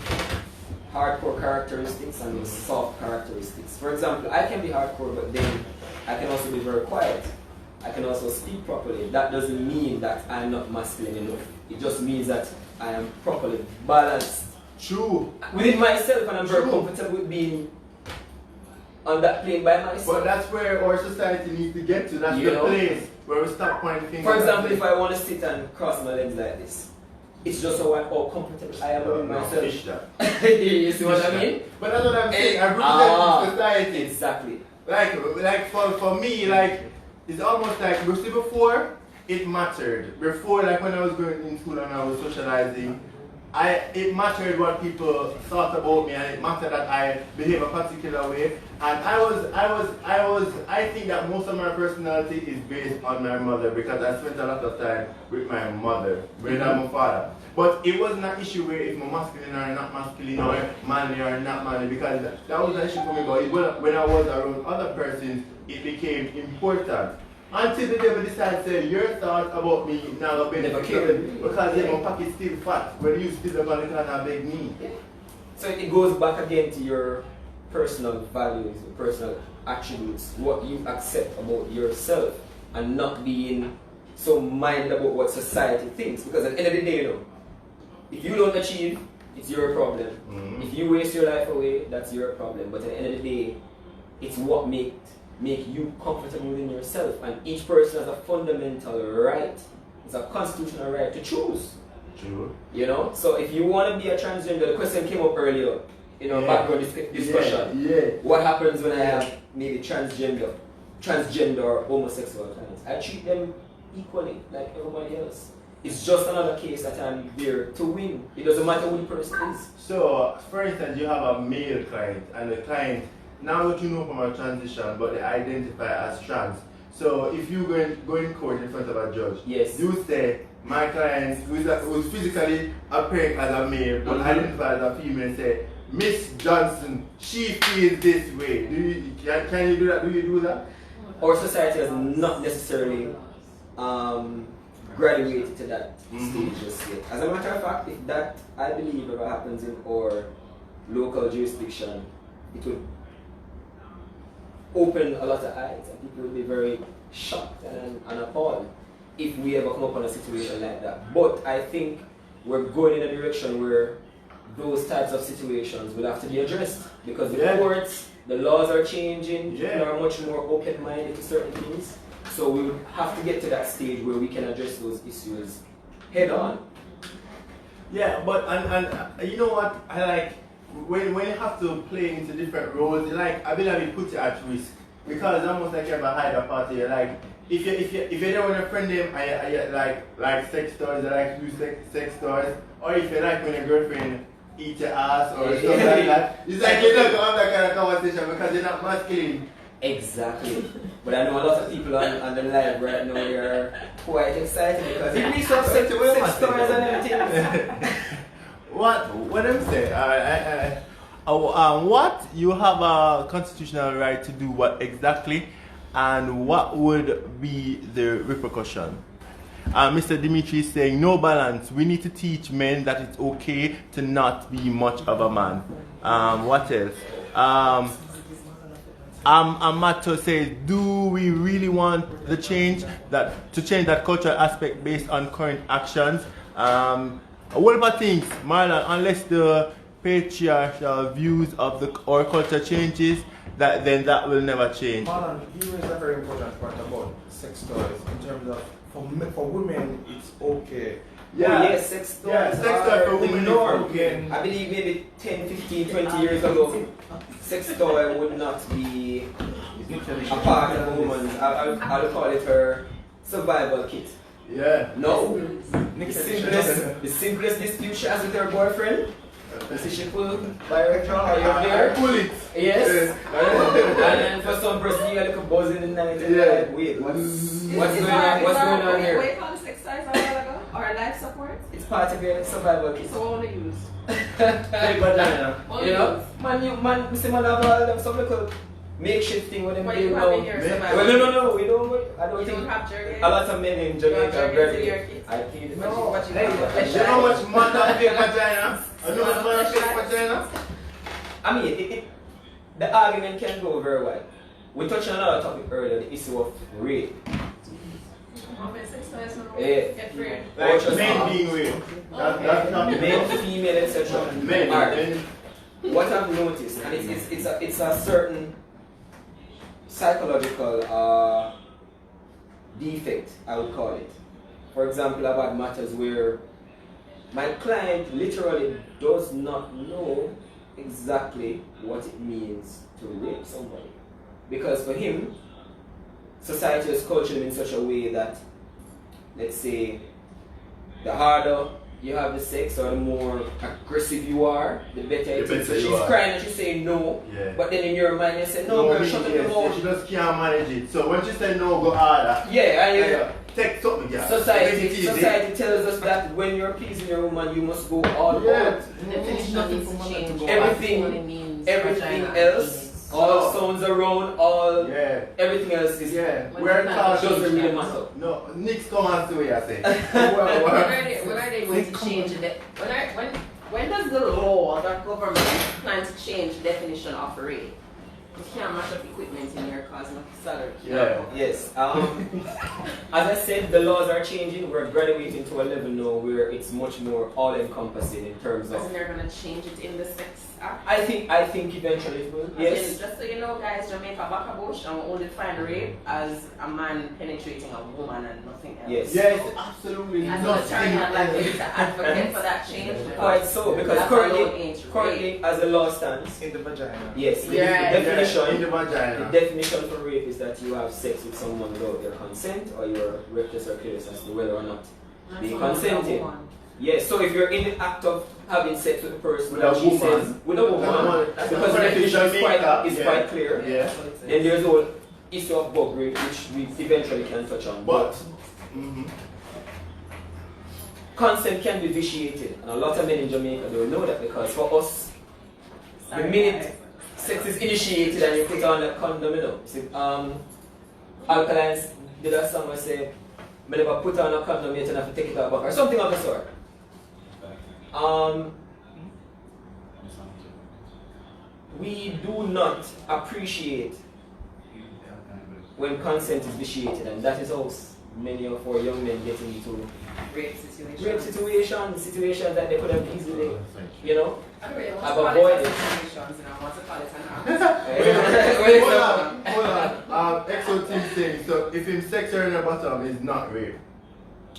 hardcore characteristics and those soft characteristics. For example, I can be hardcore, but then I can also be very quiet. I can also speak properly. That doesn't mean that I'm not masculine enough. It just means that I am properly balanced. True. Within myself, and I'm very comfortable with being on that plane by myself. But that's where our society needs to get to. That's the place where we stop pointing fingers. For example, if I want to sit and cross my legs like this, it's just how comfortable I am with myself. You see what I mean? But that's what I'm saying. I represent society. Exactly. Like for me, like it's almost like before it mattered. Before, like when I was going in school and I was socializing, it mattered what people thought about me, and it mattered that I behave a particular way. And I think that most of my personality is based on my mother, because I spent a lot of time with my mother, with my father. But it wasn't an issue where if I'm masculine or not masculine, or manly or not manly, because that was an issue for me. But when I was around other persons, it became important. Until the devil decides to say, your thoughts about me now are benefit because my pocket still fat, when you still going to kind of beg me. So it goes back again to your personal values, your personal attributes, what you accept about yourself, and not being so minded about what society thinks. Because at the end of the day, if you don't achieve, it's your problem. Mm-hmm. If you waste your life away, that's your problem. But at the end of the day, it's what make you comfortable within yourself, and each person has a fundamental right, it's a constitutional right to choose. True. So if you want to be a transgender, the question came up earlier, background discussion. What happens when I have maybe transgender or homosexual clients? I treat them equally like everybody else. It's just another case that I'm there to win. It doesn't matter who the person is. So, for instance, you have a male client, and the client, now that you know from a transition, but they identify as trans. So if you go in court in front of a judge, you say, my client who's physically appearing as a male, but identifies as a female, say, Miss Johnson, she feels this way. Can you do that? Do you do that? Our society has not necessarily graduated to that stage just yet. As a matter of fact, if that, I believe, ever happens in our local jurisdiction, it would open a lot of eyes, and people will be very shocked and appalled if we ever come up on a situation like that. But I think we're going in a direction where those types of situations will have to be addressed, because the courts, the laws are changing, people are much more open-minded to certain things. So we would have to get to that stage where we can address those issues head on. Yeah, but and you know what I like. When you have to play into different roles, I believe it puts you at risk, because it's almost like you have a hide party. If you don't want to friend them, I like sex toys, I like to do sex toys, or if you like when your girlfriend eat your ass or stuff like that, it's like you're not going to have that kind of conversation because you're not masculine. Exactly. But I know a lot of people on the live right now, they are quite excited because it makes up sex toys and everything. What I'm saying, what you have a constitutional right to do what exactly, and what would be the repercussion? Mr. Dimitri is saying no balance. We need to teach men that it's okay to not be much of a man. What else? Amato says, do we really want to change that cultural aspect based on current actions? A whole lot of things, Marlon, unless the patriarchal views of our culture changes, then that will never change. Marlon, you raised a very important point about sex toys in terms of for women it's okay. Yeah, yes, sex toys Yeah, sex toys for women is norm. okay. I believe maybe 10, 15, 20 years ago, sex toy would not be a part of a woman's, I'll call it her survival kit. Yeah. No. The simplest dispute she has with her boyfriend, you see she pull by her trunk or you're there. I pull it. Yes. And then for some person you get like a buzz in the night and you're like, wait, what's going on? What's going on here? Wait, call the sex toys a while ago? Or life support? It's part of your survival kit. So what want to use? Big vagina. You know, man, see man have all them some little makeshift thing with them What big you have in round. your Well, survival? No, we don't. I don't You think don't have jerky? a lot of men in You have Jamaica jerky are in your very. kit? I think No, what you Hey, have? You know how much man have big vagina? You know how much man have big vagina? I mean, the argument can go very wide. We touched on another topic earlier, the issue of rape. Sex toys, no. Yeah. Get free. Like men being real. That's not Male, female, etc. Men. Alright. What I've noticed, and it's a certain psychological defect, I would call it. For example, about matters where my client literally does not know exactly what it means to rape somebody. Because for him, society has cultured him in such a way that, let's say, the harder you have the sex or the more aggressive you are, the better it is. So she's crying and she's saying no, Yeah. but then in your mind you say, no, girl, shut up your mouth. She just can't manage it. So when she said no, go harder. Yeah, Take something, girl. Society tells us that when you're pleasing your woman, you must go all out. Yeah. Definition needs to change. Everything else, all sounds around, all everything else is We're doesn't really matter. No, Nick's come and see what I say. When are they going to change it? When does the law that government plan to change the definition of rape? You can't match up equipment in your cause no salary. Yes. As I said, the laws are changing. We're graduating to a level now where it's much more all-encompassing in terms of. Isn't there gonna change it in the sex act? I think eventually it will. Yes. Just so you know, guys, Jamaica back a bush and we only define rape as a man penetrating a woman and nothing else. Yes. Yes, absolutely. As an attorney, I'd like you to advocate for that change. Quite so, because currently, as the law stands, In the vagina. yes, the In the vagina. The definition for rape is that you have sex with someone without their consent, or you're reckless or careless as to whether or not they consented. Yes, so if you're in the act of having sex with a person With a and she woman. says with a woman, That's because the the definition is definition quite clear. Yeah. Then there's the whole issue of bug rape, which we eventually can touch on. But Consent can be vitiated, and a lot of men in Jamaica don't know that, because for us, the minute sex is initiated and you put on a condom, you know. See, Alkalines did a song where say, "I never put on a condom yet and have to take it out back," or something of the sort. We do not appreciate when consent is vitiated, and that is how many of our young men get into Rape situation. situations that they could have easily, you know, I've avoided. Hold on. Exo team saying, so if him sex her in the bottom is not rape.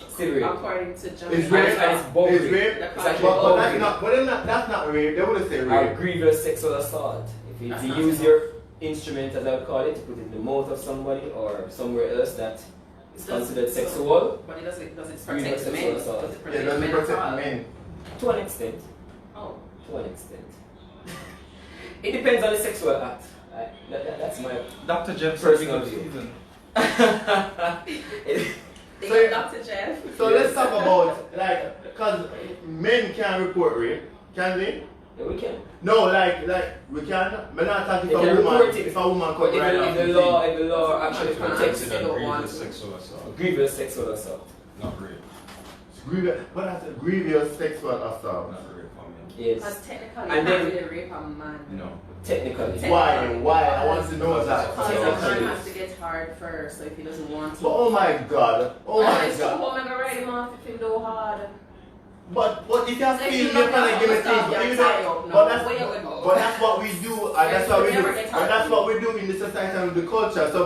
Still rape. According to Jamaica. It's rape. And it's bug It's rape. rape. It's actually But bug that's rape. not. But that's not rape. They wouldn't say Or rape. grievous sexual assault. If you use your instrument, as I would call it, to put it in the mouth of somebody or somewhere else that is considered sexual. But does it Grievous protect sexual men? assault. Does it It protect doesn't men at protect all? men. To an extent. Oh. To an extent. It depends on the sexual act. That's my Dr. Jeff personal view. view. They got Dr. Jeff. So let's talk about because men can report rape, can they? Yeah, we can. No, we can. We're not talking They if a can woman. report it. If a woman But comes right off if the the law actually protects They don't want to. sexual assault, grievous sexual assault. not rape. But that's a grievous sexual assault. Not rape for me. Yes. Because technically, And you then- can't really rape a man. No. Technically. Why? I want to know that. Because a Technically. man has to get hard first, so if he doesn't want to. But oh my god. Oh my It's true, god. I'm gonna write him off if he do hard. But if you So feel you you don't kind of have give to it stop things, your you tie know, up now. but that's Where you would go? but that's what we do, and that's what we do, Never get and that's what we do in the society and the culture. So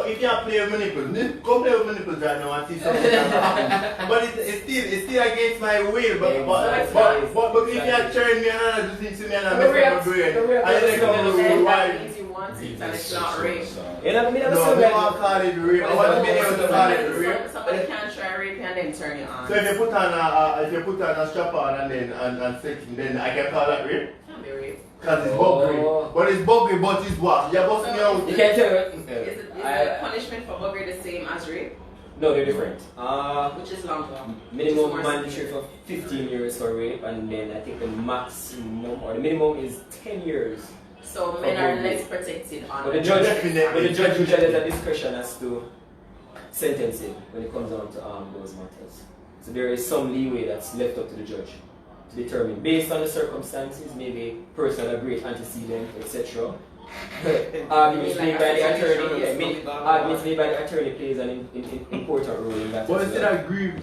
if you play with nipples, go play with nipples right now and see something that happen. But it's still against my will. But if you turn me and I do things to me and I mess up my brain, I just come to Then why. that means you want it and it's not rape. You know, I mean, I'm No, so we glad. want to call it rape. I want to be able to call it rape. Somebody can try rape you and then turn you on. So if you put on a strap on and then sexing, then I can call that rape? Can't be rape. Because it's buggery. But it's buggery, but it's what? You're busting me out. You can't tell it. Is the punishment for buggery the same as rape? No, they're different. Which is longer? Minimum Which is more mandatory for 15 years for rape, and then I think the maximum or the minimum is 10 years. So men are less protected on But the judge usually has a discretion as to sentencing when it comes down to those matters. So there is some leeway that's left up to the judge to determine, based on the circumstances, maybe personal great antecedent, etc. Arguments made by the attorney plays an important role in that. But instead of grieve,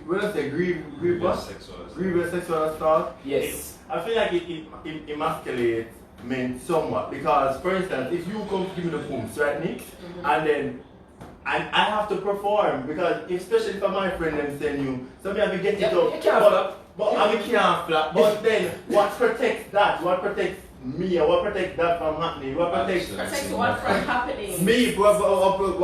what I say, grieve what? Grievous sexual assault? Yes. I feel like it emasculates men somewhat because, for instance, if you come to give me the booms, right, Nick, and then I have to perform because, especially if my friend them send you, so me have to get it up. You can't flap. But I mean, can't flap. But then, what protects that? What protects me? Or what protects that from happening? What protects what from happening? me? Going overboard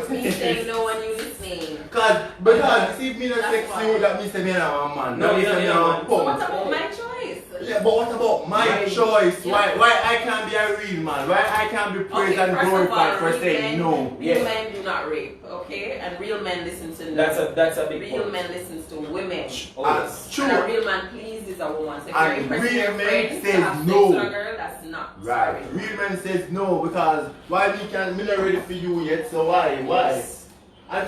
means saying no when you listening. Because see, me not sex you, that means me not a man. No, That you're means me not not a So what punk. about my choice? Yeah, but what about my choice? Yeah. Why I can't be a real man? Why I can't be praised and first of glorified all, for real saying men- no? Real men do not rape, okay? And real men listen to no. That's a big Real point. men listens to women. Oh, yes. True. And a real man pleases a woman. So if And you're impressing real your men friends to says have sex no. with a girl, that's not. Right. Sorry. Real man says no because why me can't me not ready for you yet, so why? Yes. And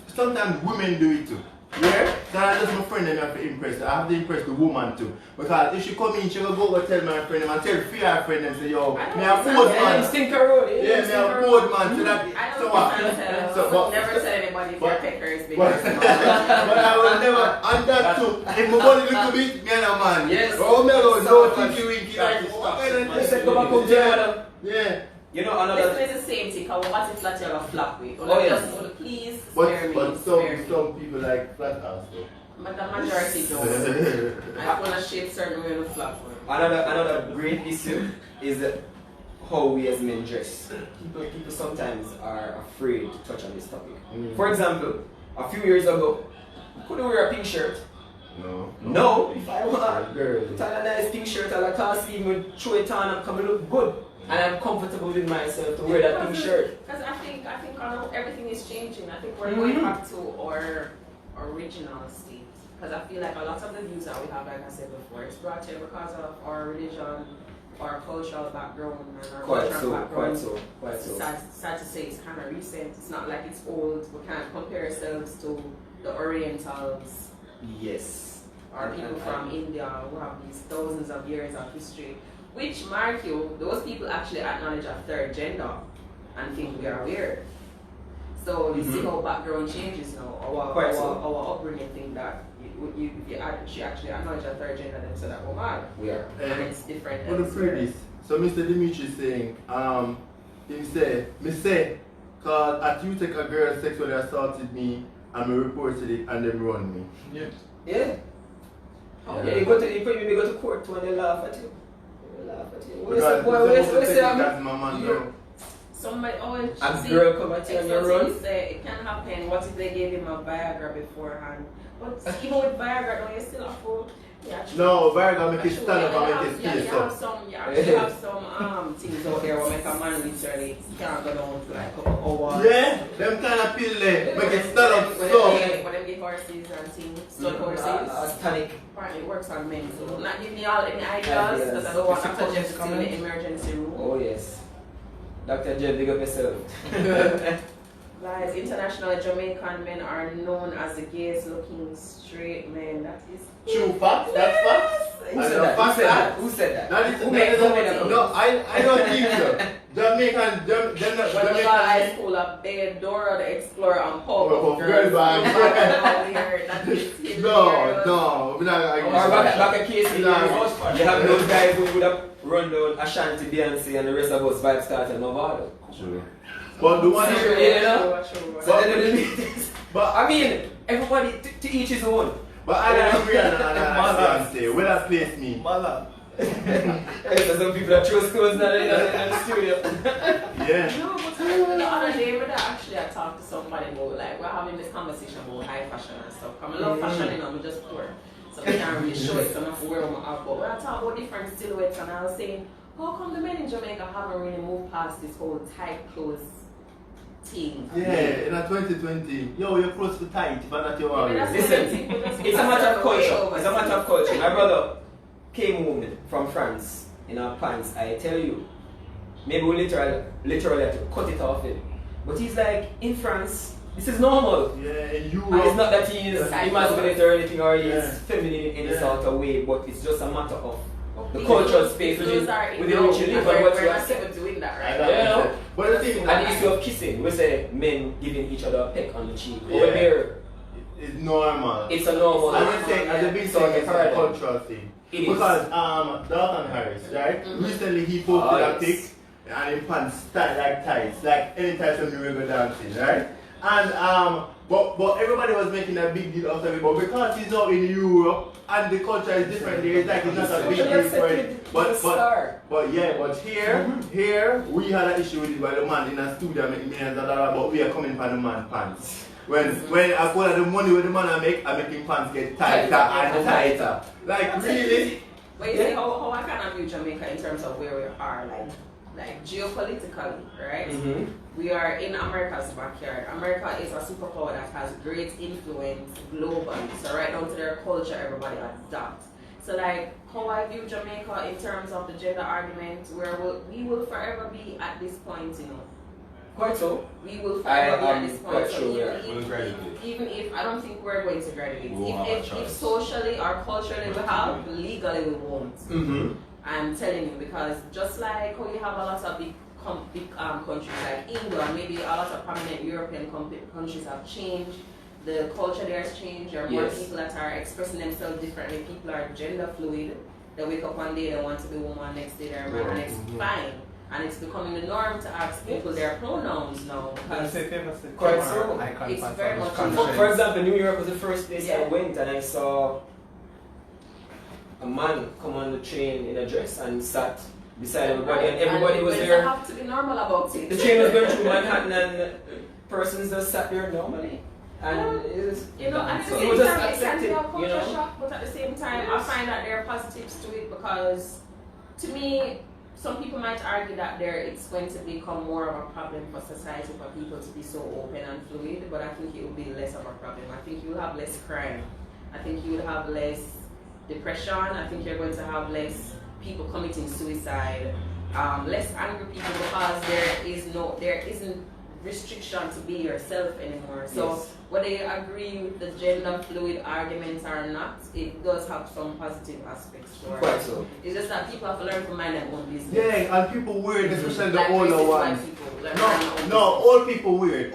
sometimes women do it too. Yeah? So that's just my friend and I have to impress her. I have to impress the woman too. Because if she come in, she will go tell my friend and tell three of her friend and say, yo, I don't me a understand bold that. man. Stinker road. Yeah, me a bold man. So that I so don't what? understand. So, Never tell anybody if your pecker is big. But I will never, and that too. If my body little bit, me and a man. Yes. Oh, me alone, So no much. tinky winky like what kind of They said go back home, German. Yeah. You know another. This is the same thing. Cause what if that you're a flap with? Oh, yes. Just, please spare me. But spare me. some people like flat ass though. But the majority don't. I want to shape certain way to flap with. Another great issue is how we as men dress. People sometimes are afraid to touch on this topic. For example, a few years ago, could you wear a pink shirt? No. If I want Girl. put on a nice pink shirt, I'll cast even throw it on and come and look good. And I'm comfortable with myself to wear that pink shirt. Because I think everything is changing. I think we're going back to our original state. Because I feel like a lot of the views that we have, like I said before, it's brought here because of our religion, our cultural background, and our cultural background. Quite so. Sad to say, it's kind of recent. It's not like it's old. We can't compare ourselves to the Orientals. Yes. Or people from India who have these thousands of years of history. Which, mark you, those people actually acknowledge a third gender and think we are weird. So you see how background changes now. Our upbringing think that she actually acknowledge a third gender, then so that we're mad. We are. And it's different. What the fruit is? So Mr. Dimitri is saying, me say, cause at you take a girl sexually assaulted me and me reported it and them run me. Yeah. Yeah. Yeah, you go to court when they laugh at you. They laugh at you. Because that's my man now. Somebody, a girl come at you and you run. Say it can happen. What if they gave him a Viagra beforehand? But even with Viagra, no, you're still a fool. No, Viagra make it stand up and make it You stay have up. some, you actually have some things out there where make a man literally can't go down for like a couple hours. Yeah, them kind of pill there, make it stand up When so. them get horses and things, stud horses. Tonic. Apparently it works on men. So not give me all any ideas because I don't want Dr. Jeff to come in the emergency room. Oh yes. Dr. Jeff, big up yourself. Guys, international Jamaican men are known as the gayest looking straight men. That is True facts, that's facts. Who said that? Who said that? That is, Who made no, that? I don't think so. Jamaican, when we got high school, a big Dora the Explorer and Pop Oh, girls. girl band. That is No, we're not Or gonna back a case, you have those guys who would have run down Ashanti, Beyonce, and the rest of us vibe started Mavado. True. But the one But I mean, everybody to each his own. But I don't agree on Beyonce. Where that place me? Mother. There's some people that throw stones in the studio. Yeah. No, but the other day, I talked to somebody who, like, we're having this conversation about high fashion and stuff. I love fashion, you know, I'm just poor. So I can't really show it, so I'm not wear them out. But when I talk about different silhouettes, and I was saying, how come the men in Jamaica haven't really moved past this whole tight clothes thing? Yeah, in 2020, yo, you're close to tight, but not your Yeah, worry. Listen, it's a matter of culture. It's a matter of culture. My brother came home from France in our pants. I tell you, maybe we literally have to cut it off it. But he's like, in France, this is normal. Yeah, in Europe. And it's not that he's emasculate or anything or he's Yeah. feminine in any sort of way, but it's just a matter of the These cultural clothes- space these within clothes are in which you Rome, live and and what we're you not accept. even doing that, I right? know. But the thing, And the issue of kissing, we say men giving each other a peck on the cheek. Yeah. Over there, it's normal. it's a normal. I would say, as a big sort thing, of it's a paradigm. cultural thing. It is. Because Dalton Harris, right? Recently he posted a yes. pic and in pants tight like tights, like any type of new go dancing, right? And but everybody was making a big deal out of it. But because he's out in Europe and the culture is different there, it's like it's not a big deal for it. But here we had an issue with it while the man in a studio making millions of dollars, but we are coming for the man pants. When I call the money with the man I make him pants get tighter and tighter. Like really? But you see how I can view Jamaica in terms of where we are, like geopolitically, right? Mm-hmm. We are in America's backyard. America is a superpower that has great influence globally. So right down to their culture, everybody adopts. So like how I view Jamaica in terms of the gender argument, where we will forever be at this point, you know. Quite so. We will forever be at this point. quite So sure, yeah. We'll graduate. even if I don't think we're going to graduate, We won't have a if choice. socially or culturally we have, legally we won't. Mm-hmm. I'm telling you, because just like how you have a lot of big countries like England, maybe a lot of prominent European countries have changed. The culture there has changed. There are more Yes. people that are expressing themselves differently. People are gender fluid. They wake up one day they want to be woman, next day they're a man, and it's fine. And it's becoming the norm to ask people their pronouns now. Because Quite so. It's very much For example, New York was the first place I went and I saw a man come on the train in a dress and sat beside everybody and everybody was They there. have to be normal about it. The train was going through Manhattan and persons just sat there normally. And it was, You know, at the so it same was just time, it can accepted, be a culture you know. shock, but at the same time, I find that there are positives to it because, to me, some people might argue that it's going to become more of a problem for society for people to be so open and fluid, but I think it will be less of a problem. I think you'll have less crime. I think you will have less depression. I think you're going to have less people committing suicide, less angry people because there isn't restriction to be yourself anymore. So Yes. whether you agree with the gender fluid arguments or not, it does have some positive aspects for Quite it. so. It's just that people have to learn to mind their own business. Yeah, and people weird, especially the Like older racist white ones. people, learn to mind their own No, old people weird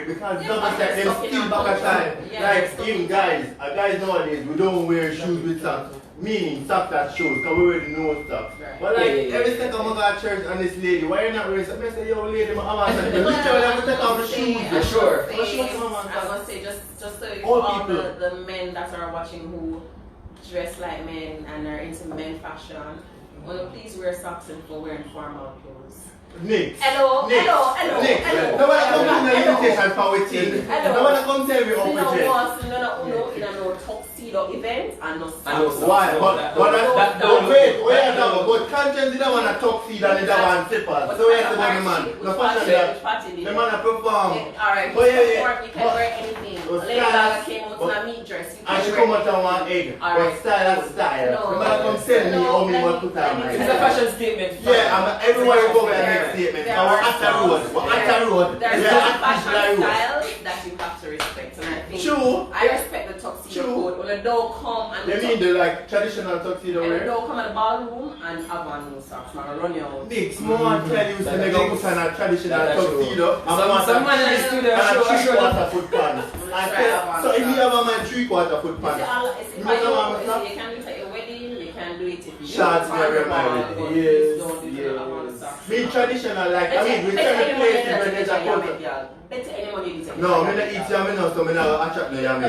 because Yeah, double but step they're them stuck in still a back at culture. time. Yeah, Like they're stuck even in guys nowadays we don't wear shoes with socks. Meaning socks that shoes, because we already know stuff. Right. But like Yeah. every second I go to church and this lady, why you not wearing something? I say, yo lady, I'm asking you, literally I'm gonna take off the shoes. Yeah, sure. But she wants to come on, I must say, just so you All all people. the men that are watching who dress like men and are into men fashion, please wear socks and for wearing formal clothes. Nick. Hello. Nobody come in the invitation for we thing. Hello. Nobody come tell me So how we no dress. was no tuxedo event and no socks. And no socks. Why? No, But wait, but conscience didn't want to tuxedo and didn't want slippers. So we have to go the man. The fashion that the man a perform. Alright, But yeah, you can wear anything. But Lady Gaga style- came out but- in a meat dress. You And can she wear come out anything. on one egg. But Alright. style and style. No. The man come tell me how me want to put on my It's a head. fashion statement. Yeah, and everywhere we go we make statement. There And we're are at the road. some- We're at the road. There's We're some at fashion the road. styles that you have to respect, and I think True. I respect the tuxedo True. code. When they don't come and They mean the like traditional tuxedo and they wear? don't come at the ballroom and have on no socks and run you out. Nick, someone tell you to make a put on a traditional That's true. tuxedo. And Some man in the studio and a show. three-quarter foot pants. So if you have a man 3/4 foot pants, you can do it at your wedding, you can do it if you shots never my wedding. Yes. Me traditional like I mean we try to place it when there's a culture. No, me not eat yam no, so me not attract no yam. No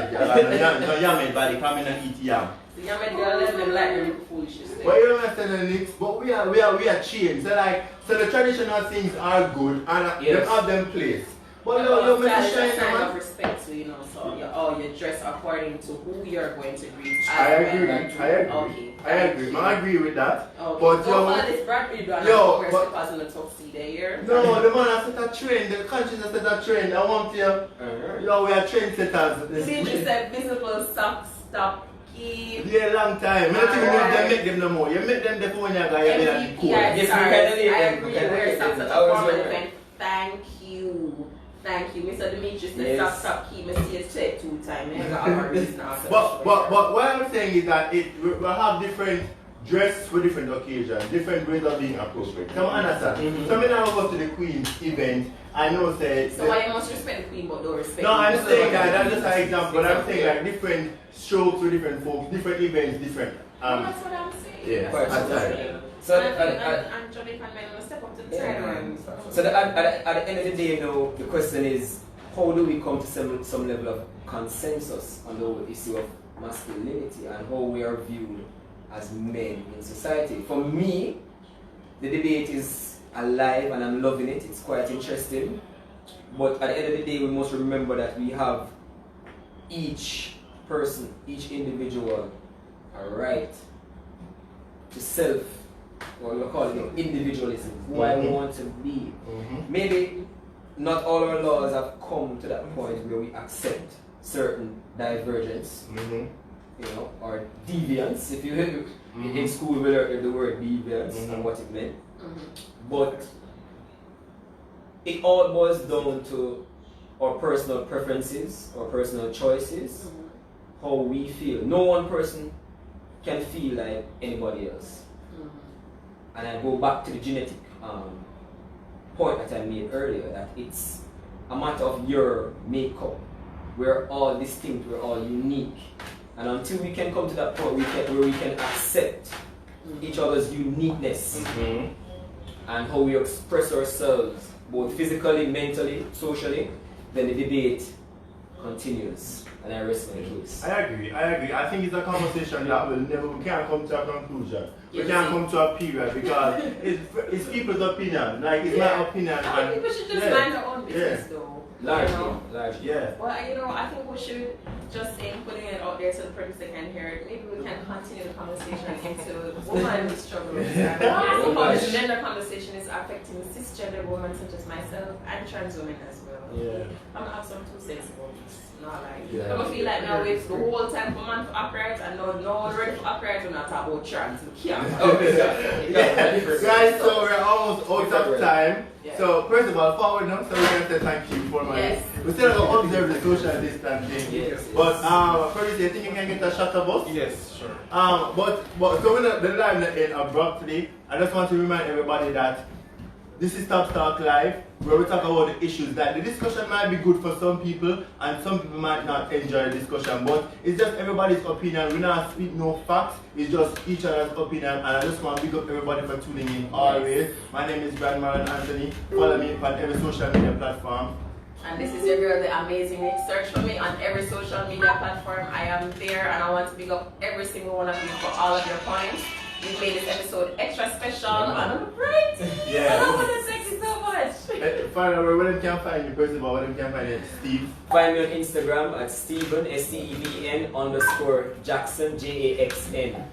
yam body, because me not eat yam. The yam girl let them like them foolishness. But you don't understand the next, but we are changed. So the traditional things are good and they have them place. But you make a sign of respect, so you know, so you dress according to who you're going to greet. I agree. I agree with that. Okay. But this Bradbury do because in the tuxedo here. No, the man has set a trend, the country has set a trend. I want you. We are trendsetters. You said visible socks, stop, keep. Yeah, long time. I don't think you make them no more. You make them the phone you got you cool. Yes, I agree. Wear socks at the formal event. Thank you. Thank you, Mr. Demetrius. The stop keep me say 2 times. But what I'm saying is that we have different dress for different occasions, different ways of being appropriate. Come on, understand? So when I go to the Queen's event, I know say. So why you must respect the Queen but don't respect? No, I'm saying that's just an example. I'm saying like different strokes for different folks, different events, different. That's what I'm saying. Yeah. So and Jamaican men will step up to the side. So at the end of the day, you know, the question is, how do we come to some level of consensus on the issue of masculinity and how we are viewed as men in society? For me, the debate is alive and I'm loving it. It's quite interesting. But at the end of the day, we must remember that we have each person, each individual, a right to self, or we call it individualism, who I want to be. Maybe not all our laws have come to that point where we accept certain divergence, you know, or deviance. If you in school we learned the word deviance and what it meant, but it all boils down to our personal preferences, our personal choices, how we feel. No one person can feel like anybody else. And I go back to the genetic point that I made earlier, that it's a matter of your makeup. We're all distinct, we're all unique. And until we can come to that point where we can accept each other's uniqueness and how we express ourselves, both physically, mentally, socially, then the debate continues. And I rest my case. I agree. I think it's a conversation that we can't come to a conclusion. We can't come to a period because it's people's opinion. Like, it's my opinion. I think we should just mind our own business though. Largely. Yeah. Well, you know, I think we should just putting it out there so the person can hear it. Maybe we can continue the conversation into women's struggles. How the gender conversation is affecting cisgender women such as myself and trans women as well. Yeah. I'm gonna have some 2 cents about this. Not like I'm gonna feel like now it's the whole time for man for upright and no one ready for upright when I talk about trans. We can't. Guys, so we're almost out of time. Yeah. So first of all, forward now, so we can say thank you for my. Yes. We still have to observe the social distancing. Yes. But first, you think you can get a shot of us? Yes, sure. But so when the live not end abruptly, I just want to remind everybody that this is tabstalk Live, where we talk about the issues that the discussion might be good for some people and some people might not enjoy the discussion, but it's just everybody's opinion. We not speak no facts, it's just each other's opinion, and I just want to big up everybody for tuning in always. My name is Brad Maran Anthony. Follow me on every social media platform. And this is your girl, the amazing Nick. Search for me on every social media platform. I am there and I want to big up every single one of you for all of your points. We've made this episode extra special and I'm right. Yeah. I love it, thank you so much. Find out where them can find you, first of all, where them can find you, Steve. Find me on Instagram at Steven, STEVEN_Jackson, JAXN.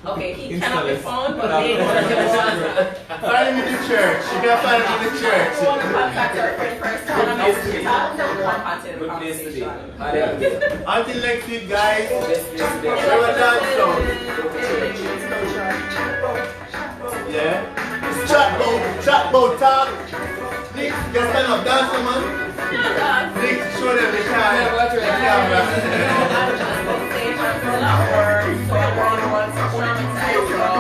Okay, he cannot be found, but they want to find him in the church. You can find him in the church. We want to contact our friend first time. We want to continue the conversation. Until next week, guys. Yeah. Chat about talk. Nick, you stand up, dance, man. Nick, show them the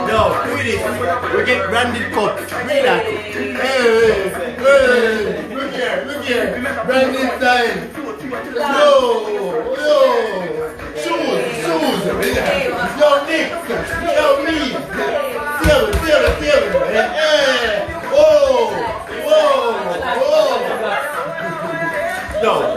No, do this. We get branded cups. Read that. Hey, look here. Branded time. Shoes. Yo, Nick. Yo, me. Feel it, man. Hey. Whoa. Yo.